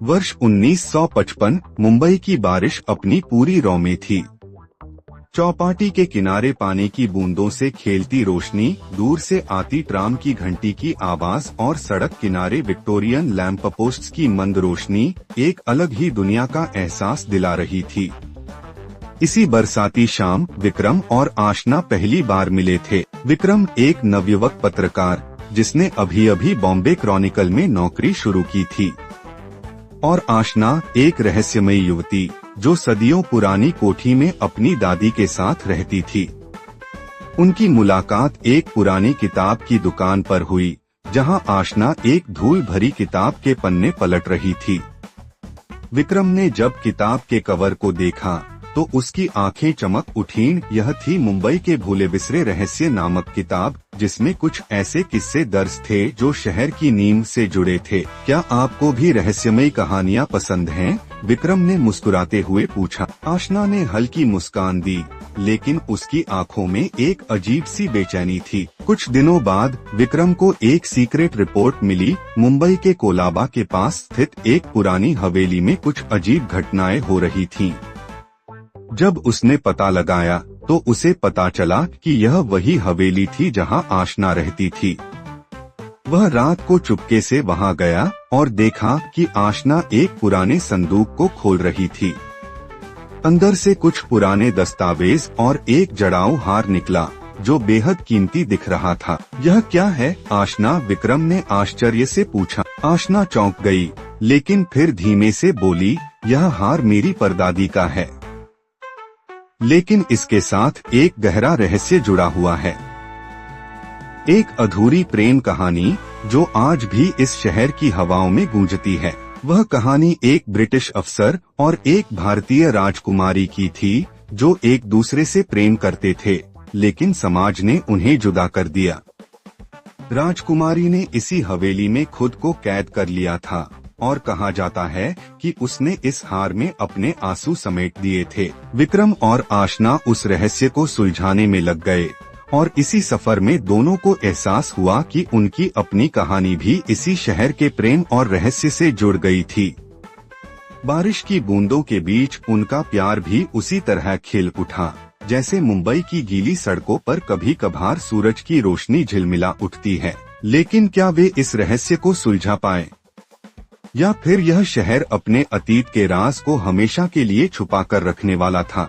वर्ष 1955 मुंबई की बारिश अपनी पूरी रौ में थी। चौपाटी के किनारे पानी की बूंदों से खेलती रोशनी, दूर से आती ट्राम की घंटी की आवाज और सड़क किनारे विक्टोरियन लैंप पोस्ट्स की मंद रोशनी एक अलग ही दुनिया का एहसास दिला रही थी। इसी बरसाती शाम विक्रम और आशना पहली बार मिले थे। विक्रम एक नवयुवक पत्रकार जिसने अभी अभी बॉम्बे क्रॉनिकल में नौकरी शुरू की थी, और आशना एक रहस्यमयी युवती जो सदियों पुरानी कोठी में अपनी दादी के साथ रहती थी। उनकी मुलाकात एक पुरानी किताब की दुकान पर हुई, जहां आशना एक धूल भरी किताब के पन्ने पलट रही थी। विक्रम ने जब किताब के कवर को देखा तो उसकी आंखें चमक उठीं। यह थी मुंबई के भूले बिसरे रहस्य नामक किताब, जिसमें कुछ ऐसे किस्से दर्ज थे जो शहर की नींव से जुड़े थे। क्या आपको भी रहस्यमयी कहानियां पसंद हैं? विक्रम ने मुस्कुराते हुए पूछा। आशना ने हल्की मुस्कान दी, लेकिन उसकी आंखों में एक अजीब सी बेचैनी थी। कुछ दिनों बाद विक्रम को एक सीक्रेट रिपोर्ट मिली। मुंबई के कोलाबा के पास स्थित एक पुरानी हवेली में कुछ अजीब घटनाएं हो रही थीं। जब उसने पता लगाया तो उसे पता चला कि यह वही हवेली थी जहां आशना रहती थी। वह रात को चुपके से वहां गया और देखा कि आशना एक पुराने संदूक को खोल रही थी। अंदर से कुछ पुराने दस्तावेज और एक जड़ाऊ हार निकला जो बेहद कीमती दिख रहा था। यह क्या है आशना? विक्रम ने आश्चर्य से पूछा। आशना चौंक गई, लेकिन फिर धीमे से बोली, यह हार मेरी परदादी का है, लेकिन इसके साथ एक गहरा रहस्य जुड़ा हुआ है। एक अधूरी प्रेम कहानी जो आज भी इस शहर की हवाओं में गूंजती है। वह कहानी एक ब्रिटिश अफसर और एक भारतीय राजकुमारी की थी जो एक दूसरे से प्रेम करते थे, लेकिन समाज ने उन्हें जुदा कर दिया। राजकुमारी ने इसी हवेली में खुद को कैद कर लिया था और कहा जाता है कि उसने इस हार में अपने आंसू समेट दिए थे। विक्रम और आशना उस रहस्य को सुलझाने में लग गए, और इसी सफर में दोनों को एहसास हुआ कि उनकी अपनी कहानी भी इसी शहर के प्रेम और रहस्य से जुड़ गई थी। बारिश की बूंदों के बीच उनका प्यार भी उसी तरह खिल उठा, जैसे मुंबई की गीली सड़कों पर कभी कभार सूरज की रोशनी झिलमिला उठती है। लेकिन क्या वे इस रहस्य को सुलझा पाए, या फिर यह शहर अपने अतीत के राज को हमेशा के लिए छुपा कर रखने वाला था?